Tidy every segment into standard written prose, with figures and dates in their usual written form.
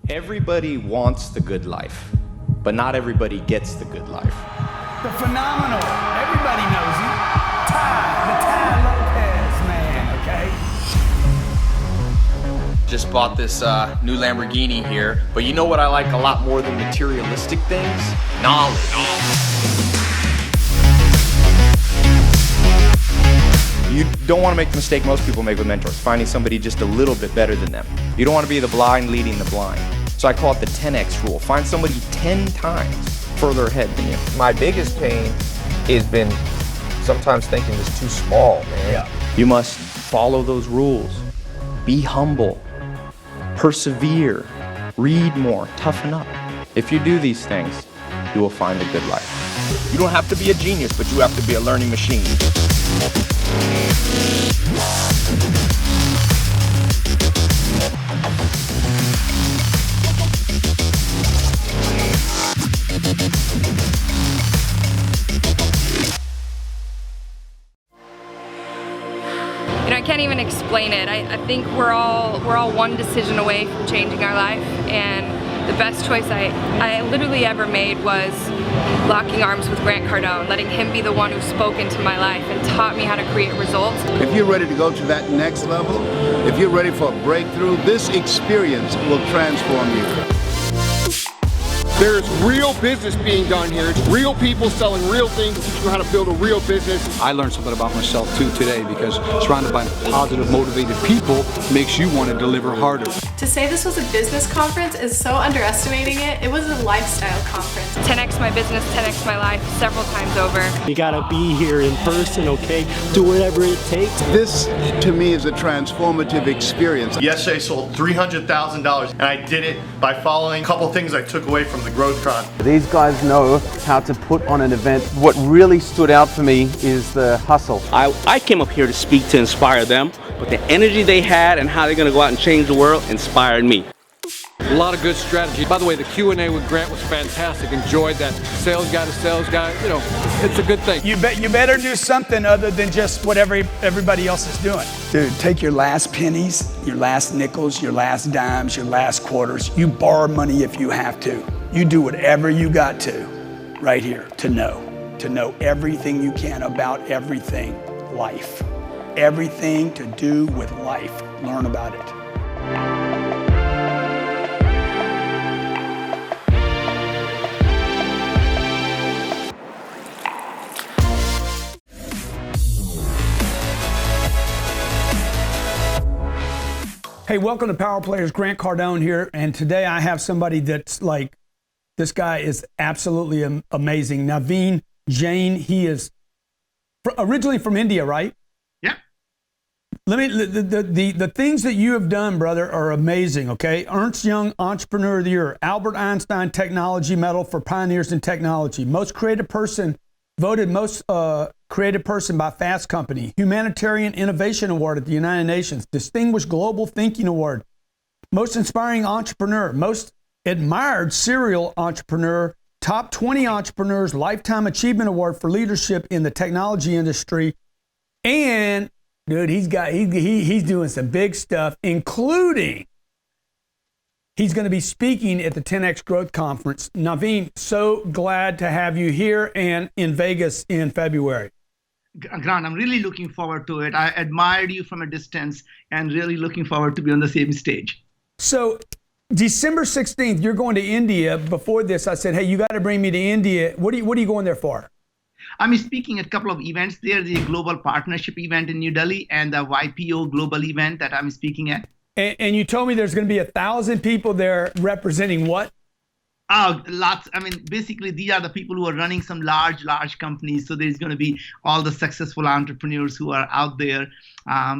Everybody wants the good life, but not everybody gets the good life. The phenomenal, everybody knows him, the Ty Lopez man, okay? Just bought this new Lamborghini here, but you know what I like a lot more than materialistic things? Knowledge. You don't want to make the mistake most people make with mentors, finding somebody just a little bit better than them. You don't want to be the blind leading the blind. So I call it the 10x rule. Find somebody 10 times further ahead than you. My biggest pain has been sometimes thinking it's too small, man. Yeah. You must follow those rules. Be humble. Persevere. Read more. Toughen up. If you do these things, you will find a good life. You don't have to be a genius, but you have to be a learning machine. I can't even explain it. I think we're all one decision away from changing our life, and the best choice I literally ever made was locking arms with Grant Cardone, letting him be the one who spoke into my life and taught me how to create results. If you're ready to go to that next level, if you're ready for a breakthrough, this experience will transform you. There's real business being done here. It's real people selling real things, teaching you how to build a real business. I learned something about myself too today, because surrounded by positive, motivated people makes you want to deliver harder. To say this was a business conference is so underestimating it. It was a lifestyle conference. 10x my business, 10x my life, several times over. You gotta be here in person, okay? Do whatever it takes. This, to me, is a transformative experience. Yesterday I sold $300,000, and I did it by following a couple things I took away from the Growth Con. These guys know how to put on an event. What really stood out for me is the hustle. I came up here to speak to inspire them, but the energy they had and how they're going to go out and change the world inspired me. A lot of good strategy. By the way, the Q&A with Grant was fantastic. Enjoyed that. Sales guy to sales guy, you know, it's a good thing. You better do something other than just what everybody else is doing. Dude, take your last pennies, your last nickels, your last dimes, your last quarters. You borrow money if you have to. You do whatever you got to right here to know everything you can about everything life. Everything to do with life. Learn about it. Hey, welcome to Power Players. Grant Cardone here, and today I have somebody that's like, this guy is absolutely amazing. Naveen Jain. He is originally from India, right? Yeah. The things that you have done, brother, are amazing. Okay, Ernst Young Entrepreneur of the Year, Albert Einstein Technology Medal for Pioneers in Technology, Most Creative Person, voted Most Creative Person by Fast Company, Humanitarian Innovation Award at the United Nations, Distinguished Global Thinking Award, Most Inspiring Entrepreneur, Most Admired Serial Entrepreneur, Top 20 Entrepreneurs Lifetime Achievement Award for Leadership in the Technology Industry, and dude, he's doing some big stuff, including he's going to be speaking at the 10X Growth Conference. Naveen, so glad to have you here and in Vegas in February. Grant, I'm really looking forward to it. I admired you from a distance and really looking forward to be on the same stage. So December 16th, you're going to India. Before this, I said, hey, you got to bring me to India. What are you going there for? I'm speaking at a couple of events. There's the Global Partnership event in New Delhi and the YPO Global event that I'm speaking at. And you told me there's going to be 1,000 people there representing what? Oh, lots. I mean, basically, these are the people who are running some large companies. So there's going to be all the successful entrepreneurs who are out there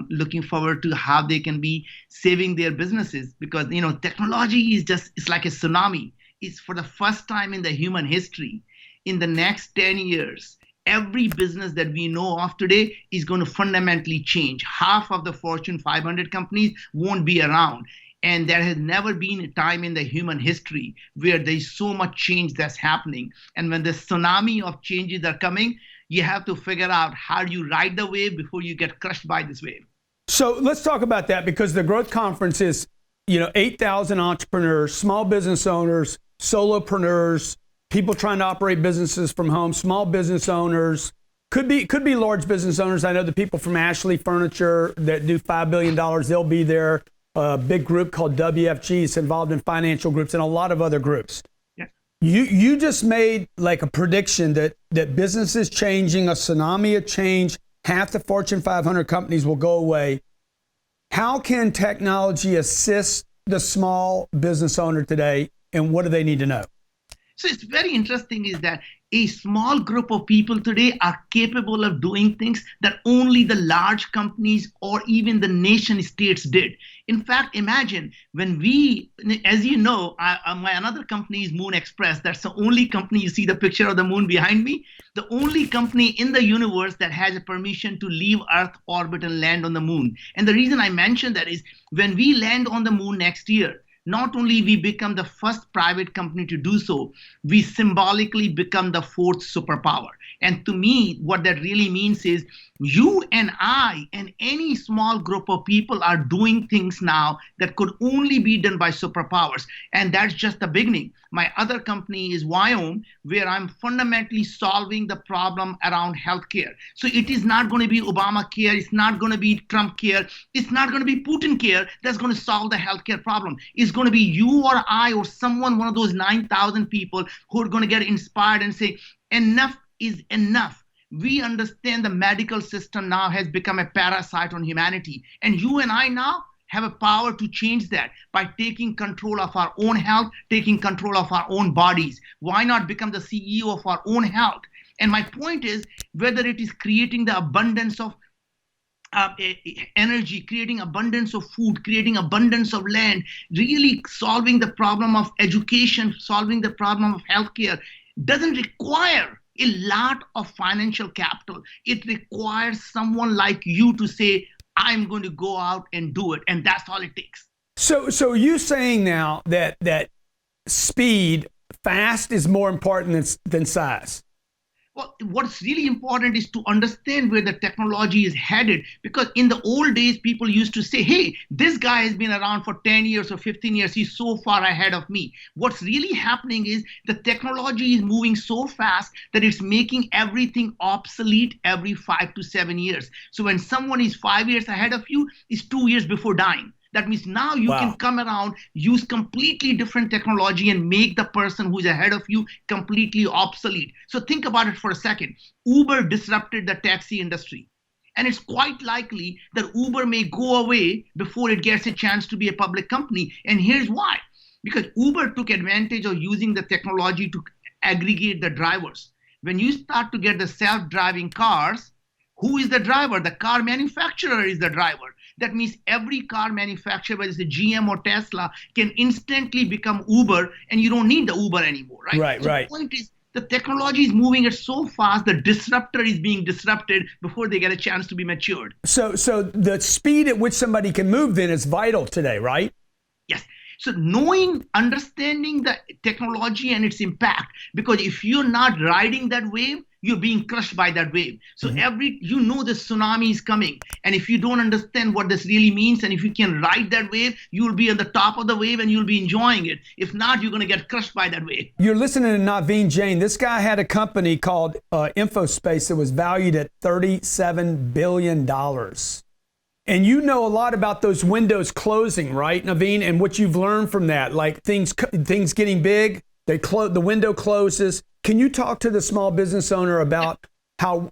looking forward to how they can be saving their businesses. Because, you know, technology is it's like a tsunami. It's for the first time in the human history. In the next 10 years, every business that we know of today is going to fundamentally change. Half of the Fortune 500 companies won't be around. And there has never been a time in the human history where there's so much change that's happening. And when the tsunami of changes are coming, you have to figure out how do you ride the wave before you get crushed by this wave. So let's talk about that, because the Growth Conference is 8,000 entrepreneurs, small business owners, solopreneurs, people trying to operate businesses from home, small business owners, could be large business owners. I know the people from Ashley Furniture that do $5 billion, they'll be there. A big group called WFG is involved in financial groups and a lot of other groups. Yeah. You just made like a prediction that business is changing, a tsunami of change, half the Fortune 500 companies will go away. How can technology assist the small business owner today, and what do they need to know? So it's very interesting is that a small group of people today are capable of doing things that only the large companies or even the nation states did. In fact, imagine when we, as you know, my another company is Moon Express. That's the only company, you see the picture of the moon behind me, the only company in the universe that has a permission to leave Earth orbit and land on the moon. And the reason I mention that is when we land on the moon next year, not only we become the first private company to do so, we symbolically become the fourth superpower. And to me, what that really means is you and I and any small group of people are doing things now that could only be done by superpowers. And that's just the beginning. My other company is Wyome, where I'm fundamentally solving the problem around healthcare. So it is not going to be Obamacare. It's not going to be Trump care. It's not going to be Putin care that's going to solve the healthcare problem. It's going to be you or I or someone, one of those 9,000 people who are going to get inspired and say, enough is enough. We understand the medical system now has become a parasite on humanity. And you and I now have a power to change that by taking control of our own health, taking control of our own bodies. Why not become the CEO of our own health? And my point is, whether it is creating the abundance of energy, creating abundance of food, creating abundance of land, really solving the problem of education, solving the problem of healthcare, doesn't require a lot of financial capital. It requires someone like you to say, I'm going to go out and do it. And that's all it takes. So you saying now that speed, fast is more important than size? Well, what's really important is to understand where the technology is headed, because in the old days, people used to say, hey, this guy has been around for 10 years or 15 years. He's so far ahead of me. What's really happening is the technology is moving so fast that it's making everything obsolete every 5 to 7 years. So when someone is 5 years ahead of you, it's 2 years before dying. That means now you can come around, use completely different technology and make the person who's ahead of you completely obsolete. So think about it for a second. Uber disrupted the taxi industry. And it's quite likely that Uber may go away before it gets a chance to be a public company. And here's why. Because Uber took advantage of using the technology to aggregate the drivers. When you start to get the self-driving cars, who is the driver? The car manufacturer is the driver. That means every car manufacturer, whether it's a GM or Tesla, can instantly become Uber, and you don't need the Uber anymore, right? Right, so right. The point is, the technology is moving it so fast, the disruptor is being disrupted before they get a chance to be matured. So the speed at which somebody can move then is vital today, right? Yes. So understanding the technology and its impact, because if you're not riding that wave, you're being crushed by that wave. So the tsunami is coming. And if you don't understand what this really means, and if you can ride that wave, you will be on the top of the wave and you'll be enjoying it. If not, you're going to get crushed by that wave. You're listening to Naveen Jain. This guy had a company called InfoSpace that was valued at $37 billion. And you know a lot about those windows closing, right, Naveen? And what you've learned from that, like things getting big, the window closes. Can you talk to the small business owner about how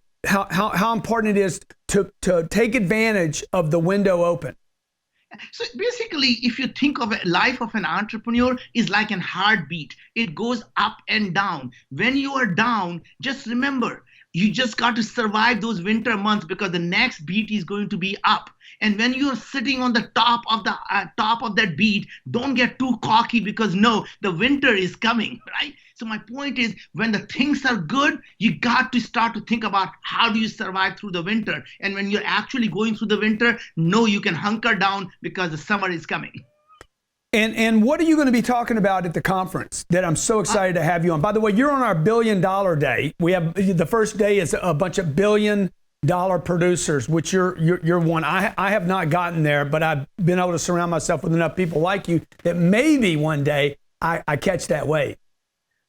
important it is to take advantage of the window open? So basically, if you think of a life of an entrepreneur is like an heartbeat. It goes up and down. When you are down, just remember, you just got to survive those winter months because the next beat is going to be up. And when you're sitting on the top of that beat, don't get too cocky because no, the winter is coming, right? So my point is, when the things are good, you got to start to think about how do you survive through the winter. And when you're actually going through the winter, no, you can hunker down because the summer is coming. And what are you going to be talking about at the conference that I'm so excited to have you on? By the way, you're on our $1 billion day. We have the first day is a bunch of billion dollar producers, which you're one. I have not gotten there, but I've been able to surround myself with enough people like you that maybe one day I catch that wave.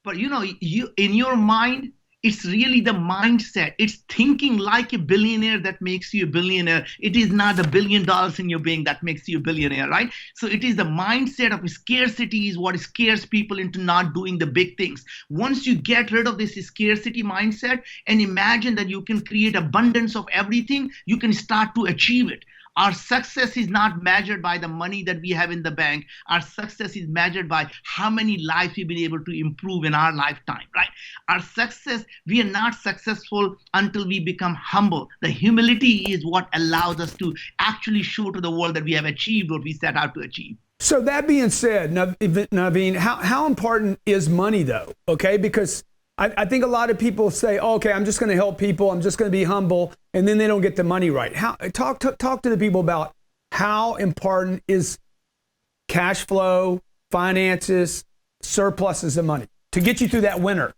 But you in your mind, it's really the mindset. It's thinking like a billionaire that makes you a billionaire. It is not $1 billion in your bank that makes you a billionaire, right? So it is the mindset of scarcity is what scares people into not doing the big things. Once you get rid of this scarcity mindset and imagine that you can create abundance of everything, you can start to achieve it. Our success is not measured by the money that we have in the bank. Our success is measured by how many lives we've been able to improve in our lifetime, right? Our success, we are not successful until we become humble. The humility is what allows us to actually show to the world that we have achieved what we set out to achieve. So that being said, Naveen, how important is money though? Okay, because I think a lot of people say, oh, okay, I'm just going to help people. I'm just going to be humble. And then they don't get the money right. Talk to the people about how important is cash flow, finances, surpluses of money to get you through that winter.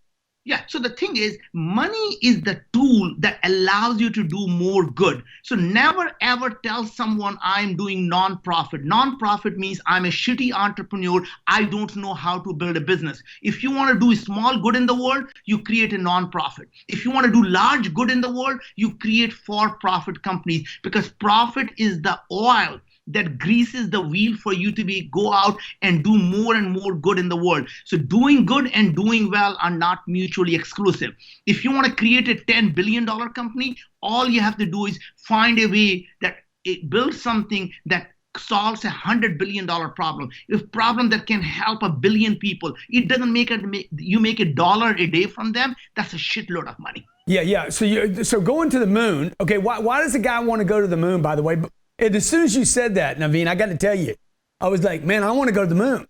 Yeah, so the thing is, money is the tool that allows you to do more good. So never ever tell someone I'm doing nonprofit. Nonprofit means I'm a shitty entrepreneur. I don't know how to build a business. If you want to do small good in the world, you create a nonprofit. If you want to do large good in the world, you create for-profit companies, because profit is the oil that greases the wheel for you to go out and do more and more good in the world. So doing good and doing well are not mutually exclusive. If you want to create a $10 billion company, all you have to do is find a way that it builds something that solves $100 billion problem. If problem that can help 1 billion people, it doesn't you make $1 a day from them, that's a shitload of money. Yeah. So going to the moon, okay, why does a guy want to go to the moon, by the way? And as soon as you said that, Naveen, I got to tell you, I was like, man, I want to go to the moon.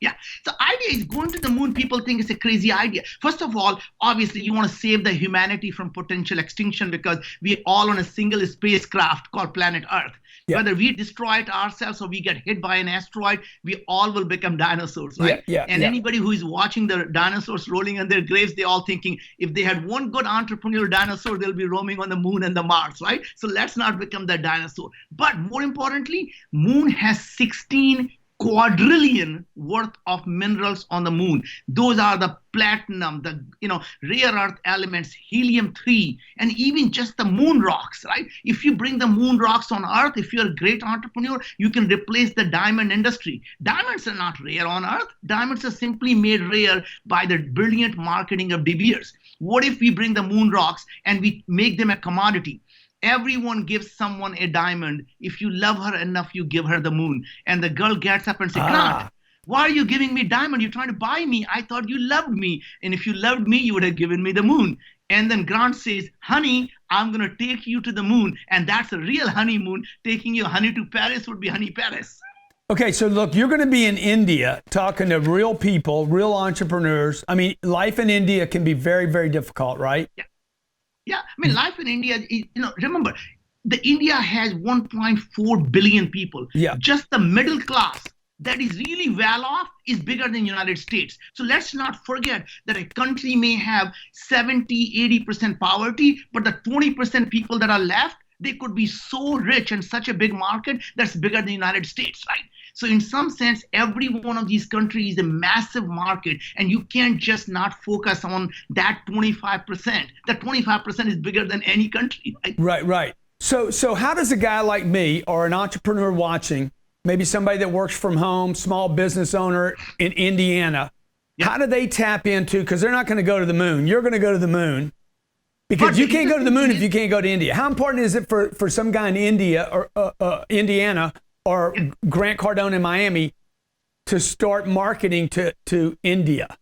Yeah. The idea is going to the moon. People think it's a crazy idea. First of all, obviously, you want to save the humanity from potential extinction, because we're all on a single spacecraft called planet Earth. Yeah. Whether we destroy it ourselves or we get hit by an asteroid, we all will become dinosaurs, right? And anybody who is watching the dinosaurs rolling in their graves, they're all thinking, if they had one good entrepreneurial dinosaur, they'll be roaming on the moon and the Mars, right? So let's not become that dinosaur. But more importantly, moon has 16 quadrillion worth of minerals on the moon. Those are the platinum, the rare earth elements, helium-3, and even just the moon rocks, right? If you bring the moon rocks on Earth, if you're a great entrepreneur, you can replace the diamond industry. Diamonds are not rare on Earth. Diamonds are simply made rare by the brilliant marketing of De Beers. What if we bring the moon rocks and we make them a commodity? Everyone gives someone a diamond. If you love her enough, you give her the moon. And the girl gets up and says, Grant, why are you giving me diamond? You're trying to buy me. I thought you loved me. And if you loved me, you would have given me the moon. And then Grant says, honey, I'm going to take you to the moon. And that's a real honeymoon. Taking your honey to Paris would be honey Paris. Okay, so look, you're going to be in India talking to real people, real entrepreneurs. I mean, life in India can be very, very difficult, right? Yeah, I mean, life in India, remember, India has 1.4 billion people. Yeah. Just the middle class that is really well off is bigger than the United States. So let's not forget that a country may have 70, 80% poverty, but the 20% people that are left, they could be so rich in such a big market that's bigger than the United States, right? So in some sense, every one of these countries is a massive market, and you can't just not focus on that 25%. That 25% is bigger than any country, right? Right. So how does a guy like me or an entrepreneur watching, maybe somebody that works from home, small business owner in Indiana, how do they tap into, because they're not going to go to the moon. You're going to go to the moon. Because you can't go to the moon if you can't go to India. How important is it for some guy in India or Indiana or Grant Cardone in Miami to start marketing to India?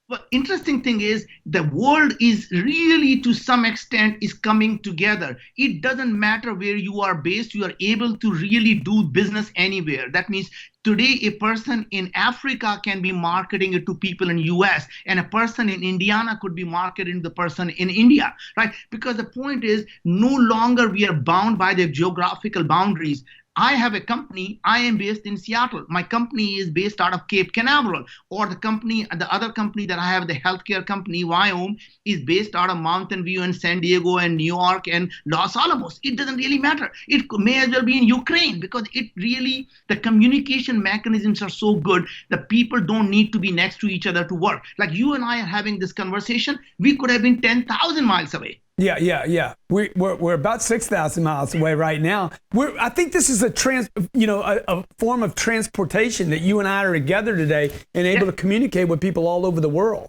Well, interesting thing is the world is really, to some extent, is coming together. It doesn't matter where you are based. You are able to really do business anywhere. That means today a person in Africa can be marketing it to people in US, and a person in Indiana could be marketing the person in India, right? Because the point is, no longer we are bound by the geographical boundaries. I have a company, I am based in Seattle. My company is based out of Cape Canaveral. Or the other company that I have, the healthcare company, Wyoming, is based out of Mountain View and San Diego and New York and Los Alamos. It doesn't really matter. It may as well be in Ukraine, because the communication mechanisms are so good that people don't need to be next to each other to work. Like you and I are having this conversation, we could have been 10,000 miles away. Yeah. We're about 6,000 miles away right now. I think this is a form of transportation that you and I are together today and able to communicate with people all over the world.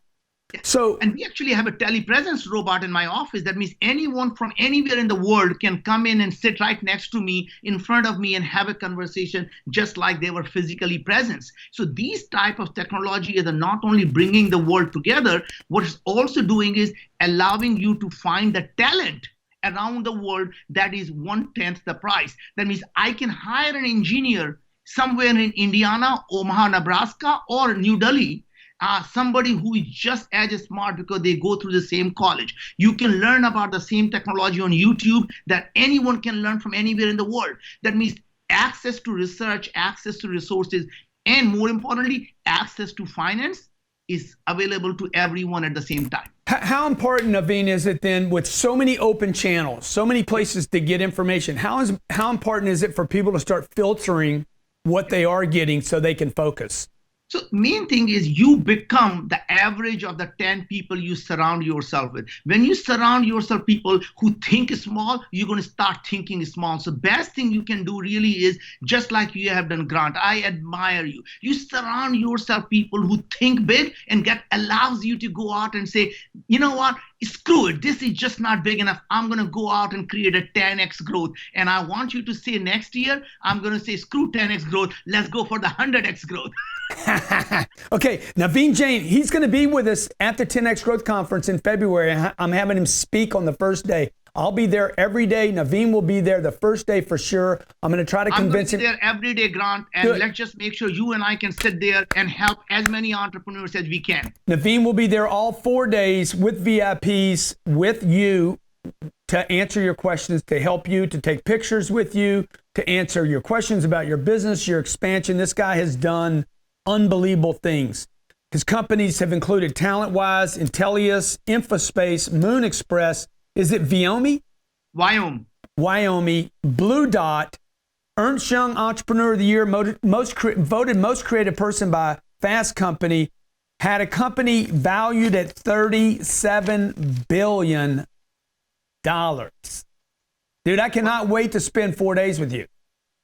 And we actually have a telepresence robot in my office. That means anyone from anywhere in the world can come in and sit right next to me, in front of me, and have a conversation just like they were physically present. So these type of technology are not only bringing the world together, what it's also doing is allowing you to find the talent around the world that is 1/10 the price. That means I can hire an engineer somewhere in Indiana, Omaha, Nebraska, or New Delhi, somebody who is just as smart because they go through the same college. You can learn about the same technology on YouTube that anyone can learn from anywhere in the world. That means access to research, access to resources, and more importantly, access to finance is available to everyone at the same time. How important, Naveen, is it then with so many open channels, so many places to get information? How important is it for people to start filtering what they are getting so they can focus? So main thing is you become the average of the 10 people you surround yourself with. When you surround yourself people who think small, you're going to start thinking small. So best thing you can do really is just like you have done, Grant. I admire you. You surround yourself people who think big, and that allows you to go out and say, you know what? Screw it. This is just not big enough. I'm going to go out and create a 10x growth. And I want you to say next year, I'm going to say, screw 10x growth. Let's go for the 100x growth. Okay, Naveen Jain, he's going to be with us at the 10X Growth Conference in February. I'm having him speak on the first day. I'll be there every day. Naveen will be there the first day for sure. I'm going to try to convince him. I'm going to be there every day, Grant, and let's just make sure you and I can sit there and help as many entrepreneurs as we can. Naveen will be there all 4 days with VIPs, with you, to answer your questions, to help you, to take pictures with you, to answer your questions about your business, your expansion. This guy has done unbelievable things. His companies have included TalentWise, Intellius, InfoSpace, Moon Express. Is it Wyoming? Wyoming, Blue Dot, Ernst Young Entrepreneur of the Year, voted most creative person by Fast Company, had a company valued at $37 billion. Dude, I cannot wait to spend 4 days with you.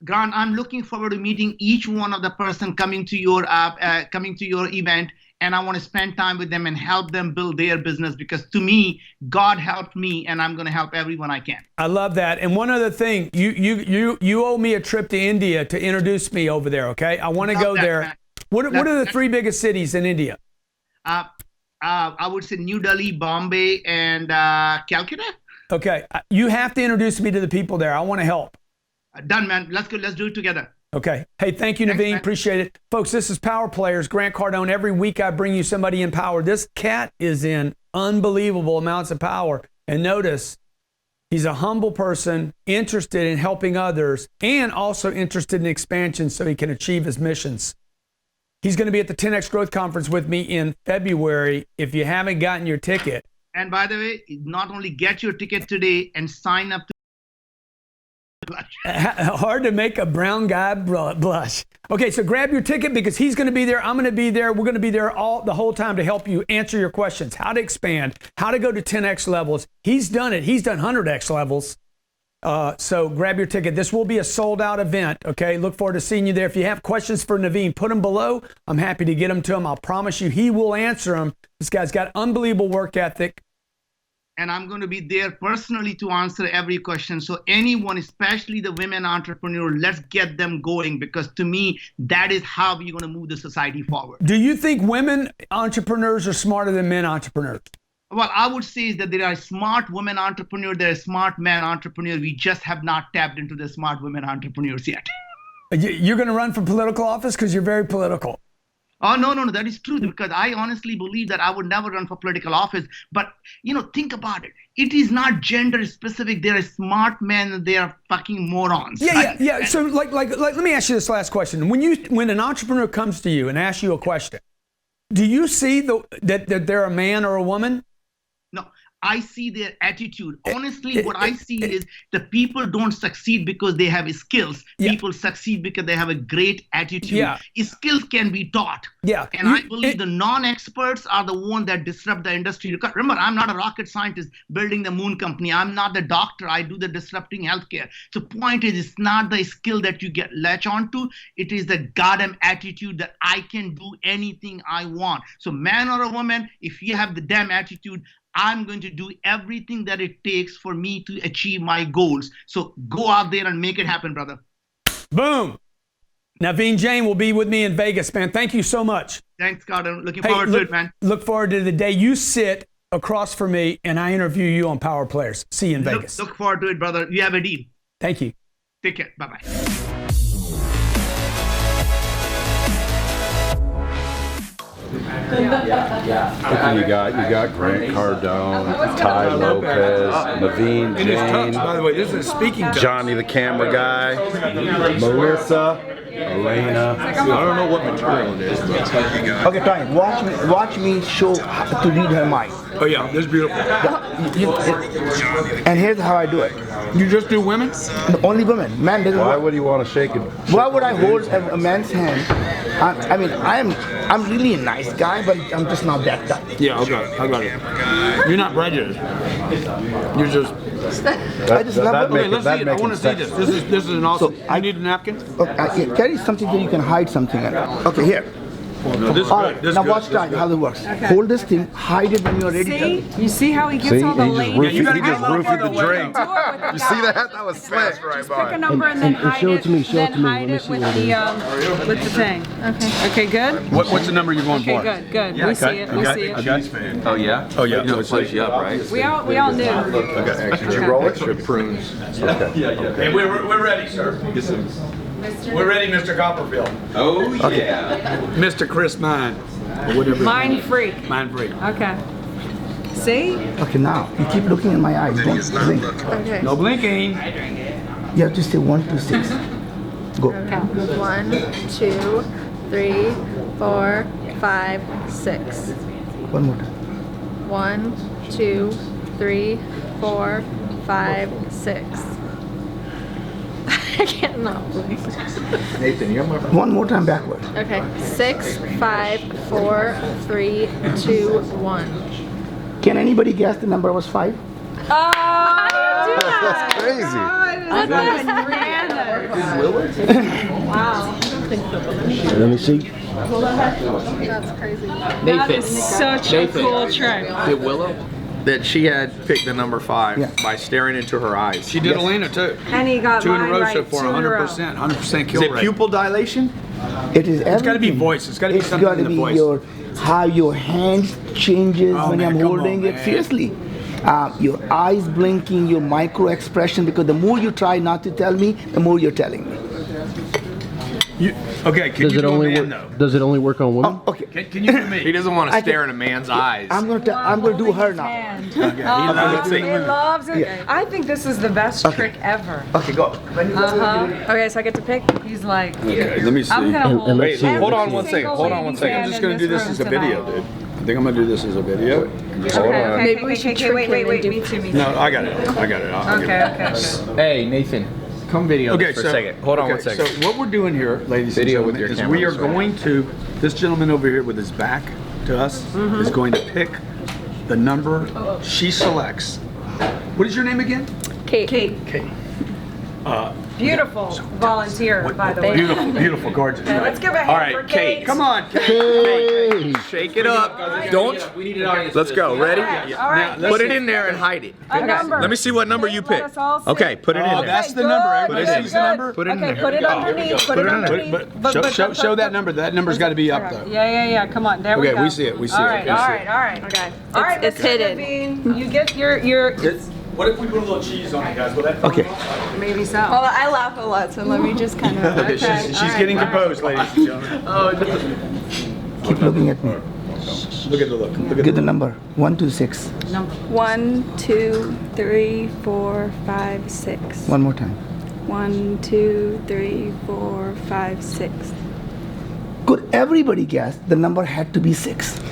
Grant, I'm looking forward to meeting each one of the person coming to your event, and I want to spend time with them and help them build their business, because to me, God helped me, and I'm going to help everyone I can. I love that. And one other thing, you owe me a trip to India to introduce me over there. Okay, I want to go there. Man. What are the 3 biggest cities in India? I would say New Delhi, Bombay, and Calcutta. Okay, you have to introduce me to the people there. I want to help. Done, man. Let's go. Let's do it together. Okay. Hey, thank you, Naveen. Appreciate it. Folks, this is Power Players, Grant Cardone. Every week I bring you somebody in power. This cat is in unbelievable amounts of power. And notice, he's a humble person, interested in helping others, and also interested in expansion so he can achieve his missions. He's going to be at the 10X Growth Conference with me in February. If you haven't gotten your ticket. And by the way, not only get your ticket today and sign up to hard to make a brown guy blush. Okay, so grab your ticket because he's going to be there. I'm going to be there. We're going to be there the whole time to help you answer your questions. How to expand, how to go to 10X levels. He's done it. He's done 100X levels. So grab your ticket. This will be a sold out event. Okay, look forward to seeing you there. If you have questions for Naveen, put them below. I'm happy to get them to him. I'll promise you he will answer them. This guy's got unbelievable work ethic. And I'm going to be there personally to answer every question. So anyone, especially the women entrepreneur, let's get them going, because to me, that is how we're going to move the society forward. Do you think women entrepreneurs are smarter than men entrepreneurs? Well, I would say that there are smart women entrepreneurs, there are smart men entrepreneurs. We just have not tapped into the smart women entrepreneurs yet. You're going to run for political office because you're very political. Oh, no, that is true, because I honestly believe that I would never run for political office. But, think about it. It is not gender specific. There are smart men and they are fucking morons. Yeah. So, like, let me ask you this last question. When an entrepreneur comes to you and asks you a question, do you see that they're a man or a woman? No. I see their attitude. Honestly, what I see is the people don't succeed because they have skills. People succeed because they have a great attitude. Skills can be taught. And I believe the non-experts are the ones that disrupt the industry. Remember, I'm not a rocket scientist building the moon company. I'm not the doctor. I do the disrupting healthcare. So point is, it's not the skill that you latch onto. It is the goddamn attitude that I can do anything I want. So man or a woman, if you have the damn attitude, I'm going to do everything that it takes for me to achieve my goals. So go out there and make it happen, brother. Boom. Naveen Jain will be with me in Vegas, man. Thank you so much. Thanks, Scott. I'm looking forward to it, man. Look forward to the day you sit across from me and I interview you on Power Players. See you in Vegas. Look forward to it, brother. You have a deal. Thank you. Take care. Bye-bye. You got Grant Cardone, Ty Lopez, Naveen Jain. By the way, this is speaking to Johnny the camera guy, Melissa, Elena. I don't know what material it is. Okay, fine. Watch me show how to read her mind. Oh yeah, this is beautiful. And here's how I do it. You just do women? Only women. Man doesn't. Why would you want to shake it? Why would I hold a man's hand? I'm really a nice guy, but I'm just not that guy. Yeah, okay, I got it. You're not prejudiced. You're just. I just love it. Okay, let's see it. I want to see this. This is an awesome. I need a napkin. Okay, carry something so you can hide something in it. Okay, here. No, this all right, now watch that, how it works. Okay. Hold this thing, hide it when you're ready to. You see how he gets all the ladies? He just roofied the drink. You see that? That was slick. Just pick a number and then hide it. Then hide it with the thing. Okay, good? What's the number you're going for? Okay, good. We see it. We see it. Oh yeah? Oh yeah. It'll place you up, right? We all knew. Okay. Did you roll it? Extra prunes. Okay. Hey, we're ready, sir. We're ready, Mr. Copperfield. Oh, yeah. Mr. Chris Mind. Mind freak. Mind freak. Okay. See? Okay, now, you keep looking in my eyes. Don't blink. Okay. No blinking. You have to say 1, 2, 6. Go. Okay. 1, 2, 3, 4, 5, 6. One more time. 1, 2, 3, 4, 5, 6. I can't not blink. Nathan, you have my one more time backward. Okay. 6, 5, 4, 3, 2, 1. Can anybody guess the number was 5? Oh, that's crazy. Wow. Let me see. That's crazy. That is such a cool trick. Did Willow? That she had picked the number 5 by staring into her eyes. She did Elena too. And he got 2 in a row right, so far, 100% kill rate. Is it pupil dilation? It is everything. It's got to be voice. It's got to be something in the voice. How your hands changes when I'm holding it. Seriously. Your eyes blinking, your micro expression, because the more you try not to tell me, the more you're telling me. Okay, can you do a man though? Does it only work on women? Okay. Can you do me? He doesn't want to stare in a man's eyes. I'm gonna do her now. He loves it. Yeah. I think this is the best trick ever. Okay, go. Okay, so I get to pick. He's like, okay, let me see. I'm gonna hold Wait, hold on one second. Hold on one second. I'm just gonna do this as a video, dude. I think I'm gonna do this as a video. Okay, Maybe we should trick wait, him and me too. No, I got it. Okay. Hey, Nathan. Come video this for a second. Hold on one second. So what we're doing here, ladies and gentlemen, is we are going to, this gentleman over here with his back to us is going to pick the number she selects. What is your name again? Kate. Kate. Beautiful volunteer, by the way. Beautiful, gorgeous. Okay, let's give a hand for Kate. Come on, Kate. Shake it up. Don't. Let's go. Ready? All right. Put it in there and hide it. A number. Let me see what number you pick. Okay, put it in there. That's the number. Everybody Good, sees the number? Put it in there. Okay, put it underneath. Put it underneath. Show that number. That number's got to be up though. Yeah. Come on. There we go. Okay, we see it. All right. Okay. All right. It's hidden. Naveen, you get your. What if we put a little cheese on it, guys? Will that Okay. Maybe so. Well, I laugh a lot, so let me just kind of. Okay, she's getting composed, ladies and gentlemen. Keep looking at me. Look at the look. Get the number. 1 to 6. 1, 2, 3, 4, 5, 6. One more time. 1, 2, 3, 4, 5, 6. Could everybody guess the number had to be 6? Wait,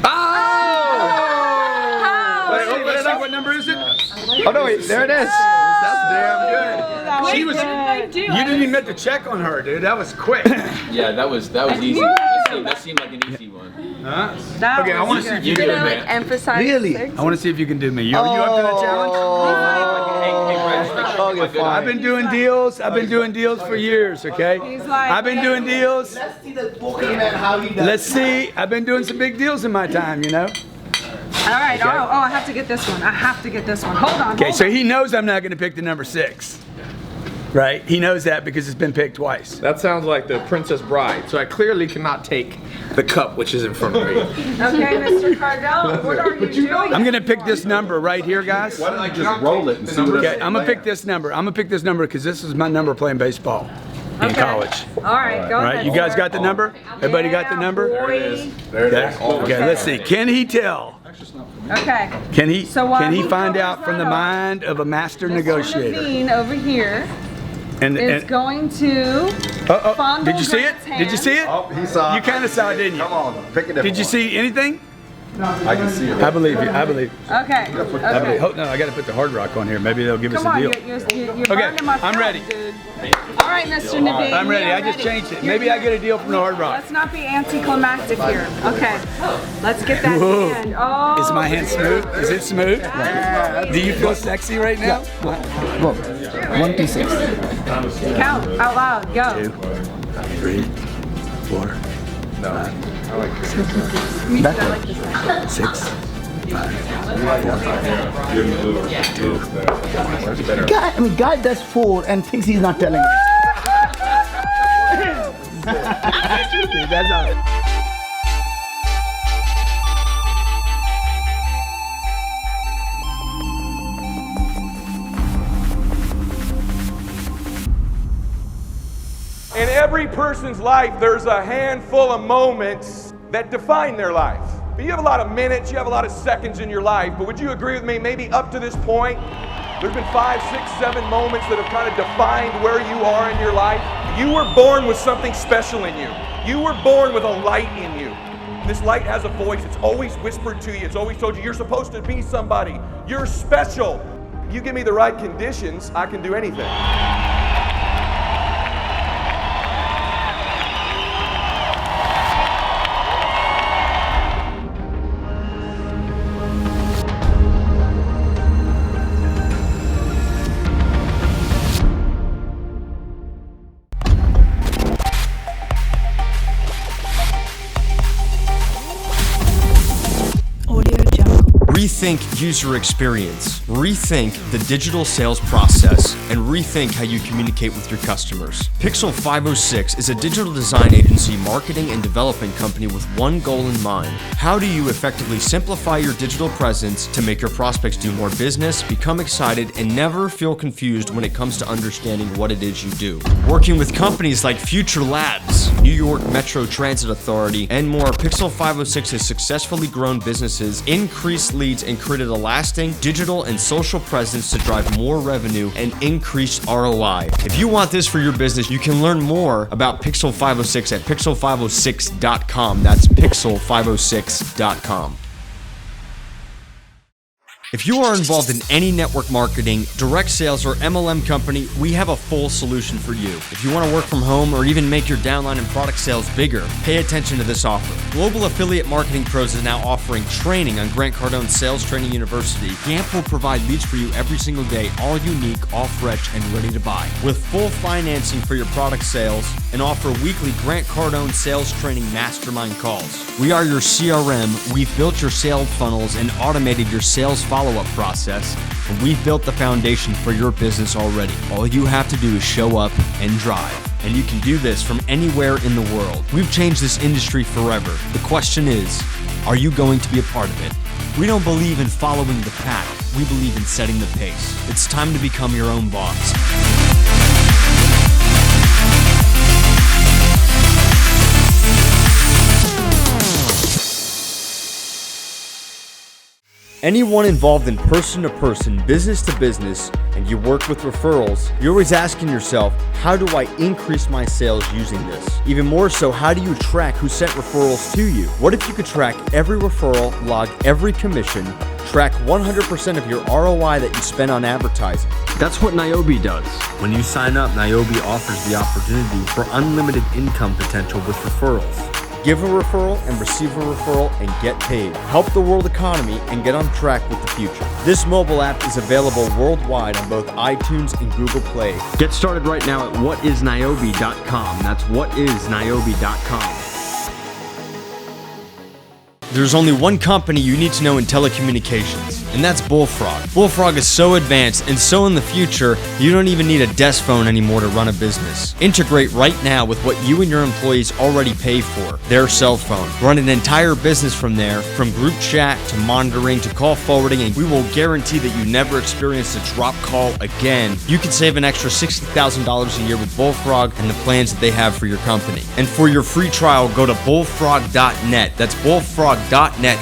open it up. What number is it? Oh no, wait, there it is. That's damn good. She was. What did I do? You didn't even have to check on her, dude. That was quick. Yeah, that was easy. That seemed like an easy one. Huh? Okay, I want to see if you You're can gonna do like it. emphasize Really? 6? I want to see if you can do me. Are you up to that challenge? I've been doing deals. I've been doing deals for years. Okay. He's like, I've been doing deals. Let's see the poker man how he does. Let's see. I've been doing some big deals in my time. You know. All right. Okay. Oh, I have to get this one. I have to get this one. Hold on. Okay, so he knows I'm not going to pick the number 6. Right? He knows that because it's been picked twice. That sounds like the Princess Bride. So I clearly cannot take the cup which is in front of me. Okay, Mr. Cardone, what are you doing? I'm going to pick this number right here, guys. Why don't I just roll it and see what Okay, I'm going to pick this number. I'm going to pick this number because this is my number playing baseball in college. All right, go All ahead. right, you guys got the number? Everybody got the number? There it is. Okay, let's see. Can he tell? Okay. Can he he find goes out from the right mind of a master Mr. negotiator? Naveen over here And is going to fondle did you see it? Grant's Did you see it? Oh, he saw. You kind of saw it, didn't you? Come on, pick a different Did you one. see anything? I can see it. I believe you. I believe. Okay. I believe. Oh, no, I got to put the Hard Rock on here. Maybe they'll give Come us a on, deal. you're Okay, burning my I'm throat, ready. dude. All right, Mr. Naveen. I'm ready. we are I just ready. changed it. Maybe I get a deal from the Hard Rock. Let's not be anticlimactic here. Okay. Let's get that Whoa. hand. Oh. Is my hand smooth? Is it smooth? Do you feel sexy right now? Go. 1 to 6. Count out loud. Go. 2, 3, 4, 5, 6, 5, 4, 2. Guy does 4 and thinks he's not telling me. That's all. In every person's life, there's a handful of moments that define their life. But you have a lot of minutes, you have a lot of seconds in your life, but would you agree with me, maybe up to this point, there's been 5, 6, 7 moments that have kind of defined where you are in your life? You were born with something special in you. You were born with a light in you. This light has a voice, it's always whispered to you, it's always told you, you're supposed to be somebody, you're special. You give me the right conditions, I can do anything. Rethink user experience, rethink the digital sales process, and rethink how you communicate with your customers. Pixel 506 is a digital design agency, marketing, and development company with one goal in mind. How do you effectively simplify your digital presence to make your prospects do more business, become excited, and never feel confused when it comes to understanding what it is you do? Working with companies like Future Labs, New York Metro Transit Authority, and more, Pixel 506 has successfully grown businesses, increased leads, and created a lasting digital and social presence to drive more revenue and increased ROI. If you want this for your business, you can learn more about Pixel 506 at pixel506.com. That's pixel506.com. If you are involved in any network marketing, direct sales, or MLM company, we have a full solution for you. If you want to work from home or even make your downline and product sales bigger, pay attention to this offer. Global Affiliate Marketing Pros is now offering training on Grant Cardone Sales Training University. GAMP will provide leads for you every single day, all unique, all fresh, and ready to buy. With full financing for your product sales and offer weekly Grant Cardone Sales Training Mastermind calls. We are your CRM, we've built your sales funnels and automated your sales follow-up process, and we've built the foundation for your business already. All you have to do is show up and drive. And you can do this from anywhere in the world. We've changed this industry forever. The question is, are you going to be a part of it? We don't believe in following the pack. We believe in setting the pace. It's time to become your own boss. Anyone involved in person-to-person, business-to-business, and you work with referrals, you're always asking yourself, how do I increase my sales using this? Even more so, how do you track who sent referrals to you? What if you could track every referral, log every commission, track 100% of your ROI that you spend on advertising? That's what Niobe does. When you sign up, Niobe offers the opportunity for unlimited income potential with referrals. Give a referral and receive a referral and get paid. Help the world economy and get on track with the future. This mobile app is available worldwide on both iTunes and Google Play. Get started right now at whatisniobe.com. That's whatisniobe.com. There's only one company you need to know in telecommunications, and that's Bullfrog. Bullfrog is so advanced and so in the future, you don't even need a desk phone anymore to run a business. Integrate right now with what you and your employees already pay for, their cell phone. Run an entire business from there, from group chat to monitoring to call forwarding, and we will guarantee that you never experience a drop call again. You can save an extra $60,000 a year with Bullfrog and the plans that they have for your company. And for your free trial, go to bullfrog.net. That's bullfrog.net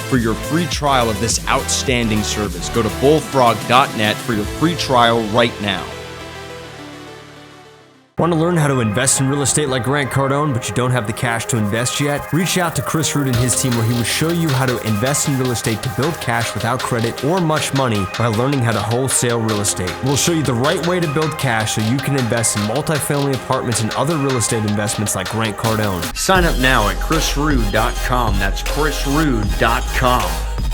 for your free trial of this outstanding service. Go to bullfrog.net for your free trial right now. Want to learn how to invest in real estate like Grant Cardone, but you don't have the cash to invest yet? Reach out to Chris Root and his team, where he will show you how to invest in real estate to build cash without credit or much money by learning how to wholesale real estate. We'll show you the right way to build cash so you can invest in multifamily apartments and other real estate investments like Grant Cardone. Sign up now at chrisrood.com. That's chrisrood.com.